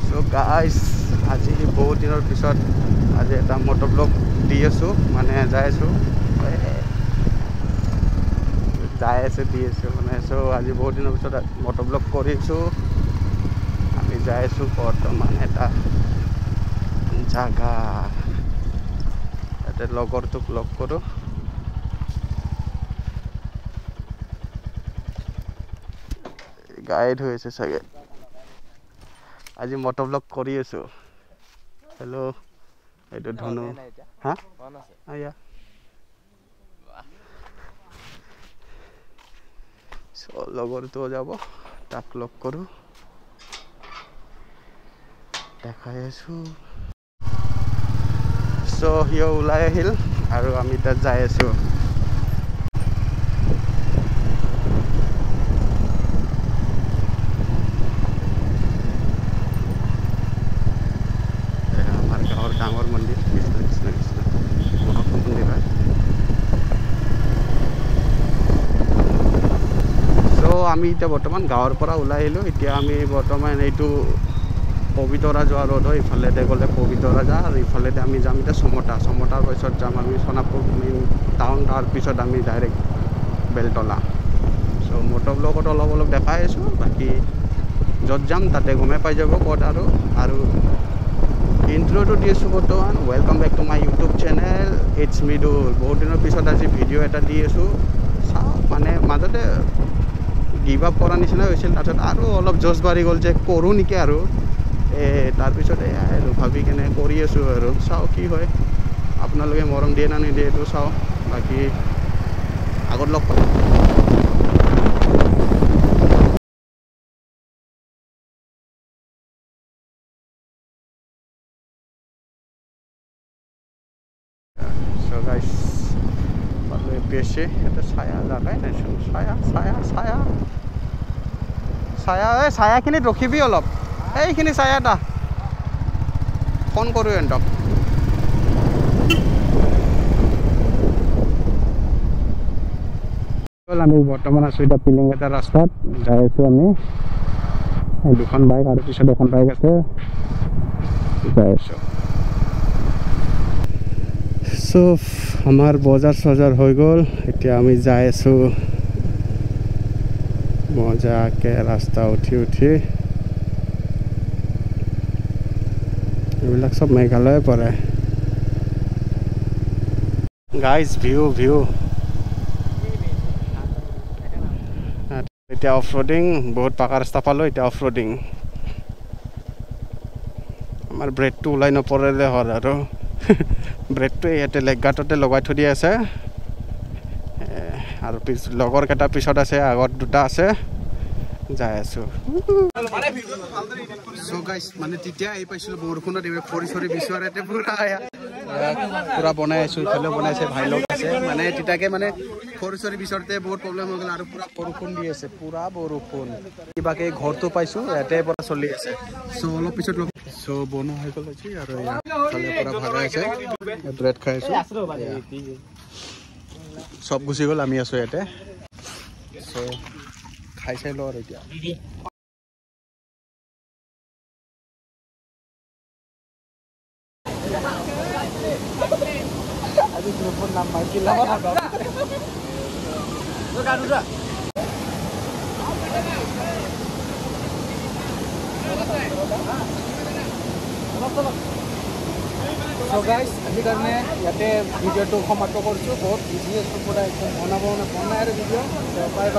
So guys, আজি বহুত দিনৰ পিছত আজি এটা মটো ব্লগ দি আছো মানে যাই আছো দি আছো মানে সো আজি বহুত দিনৰ পিছত মটো ব্লগ কৰিছো আমি যাই আছো বৰ্তমান এটা জাগা এতে লগৰটোক লগ কৰো গাইড হৈছে চাগে আজি মটো ব্লগ কৰি আছো হেল্ল এইটো ধনু হা আয়া সো লগৰটো যাব তাক লগ কৰো দেখাই আছো সো হিও ওলাই আহিল আৰু আমি তাত যাই আছো ডাঙৰ মন্দিৰ কৃষ্ণ কৃষ্ণ কৃষ্ণ মন্দিৰ হয় সো আমি এতিয়া বৰ্তমান গাঁৱৰ পৰা ওলাই আহিলোঁ এতিয়া আমি বৰ্তমান এইটো পবিতৰা যোৱা ৰোড হয় ইফালেতে গ'লে পবিতৰা যা আৰু ইফালেতে আমি যাম এতিয়া চমতাৰ পিছত যাম আমি সোণাপুৰ মেইন টাউন তাৰ পিছত আমি ডাইৰেক্ট বেলতলা সো মটো ব্লগত অলপ দেখাই আছোঁ বাকী য'ত যাম তাতে গমেই পাই যাব ক'ত আৰু ইন্ট্ৰোটো দি আছোঁ বৰ্তমান welcome back to my YouTube channel it's Midul বহুত দিনৰ পিছত আজি ভিডিঅ' এটা দি আছোঁ চাওঁ মানে মাজতে গিভ আপ কৰা নিচিনা হৈছিল তাৰপিছত আৰু অলপ জোচ বাঢ়ি গ'ল যে কৰোঁ নেকি আৰু তাৰপিছত আৰু ভাবি কেনে কৰি আছোঁ আৰু চাওঁ কি হয় আপোনালোকে মৰম দিয়ে না নিদিয়ে এইটো চাওঁ বাকী আগত লগ পাম So guys, পালো এপিএসসি এটা ছায়া জাগাই নাইচোন ছায়াখিনিত ৰখিবি অলপ এইখিনি ছায়া এটা ফোন কৰোঁ এন্তক আমি বৰ্তমান আছোঁ এতিয়া পিলিংগেটা ৰাস্তাত যাই আছোঁ আমি দুখন বাইক আৰু পিছত এখন বাইক আছে যাই আছোঁ সো আমাৰ বজাৰ হৈ গ'ল এতিয়া আমি যাই আছোঁ মজাকে ৰাস্তা উঠি এইবিলাক সব মেঘালয়ে পৰে গাইজ ভিউ এতিয়া অফ ৰোডিং বহুত পাকা ৰাস্তা পালোঁ এতিয়া অফ ৰোডিং আমাৰ ব্ৰেকটো ওলাই নপৰিলে হ'ল আৰু ব্ৰেকটো ইয়াতে লেগগাটতে লগাই থৈ দিয়া আছে আৰু লগৰ কেইটা পিছত আছে আগত দুটা আছে যাই আছোঁ সো গাইজ মানে তেতিয়া আহি পাইছিলোঁ বৰষুণত এইবিলাক ফৰি বিচৰাতে পুৰা বনাই আছোঁ ইফালেও বনাইছে ভাই লগ আছে মানে তেতিয়াকে মানে ফৰি বিচৰতে বহুত প্ৰব্লেম হৈ গ'ল আৰু পুৰা বৰষুণ দি আছে পুৰা বৰষুণ কিবাকে ঘৰটো পাইছোঁ ইয়াতে পৰা চলি আছে সো অলপ পিছত সো বনোৱা হৈ গ'ল আজি আৰু ইয়াতে পুৰা ভাগা আছে ব্ৰেড খাই আছোঁ সব গুচি গ'ল আমি আছোঁ ইয়াতে সো খাই চাই লওঁ আৰু এতিয়া আজি গ্ৰুপৰ নাম মাইকি লাভ সো গাইজ আজি কাৰণে ইয়াতে ভিডিঅ'টো সমাপ্ত কৰিছোঁ বহুত বিজি আছোঁ পুৰা একদম বনাই আৰু ভিডিঅ' বাই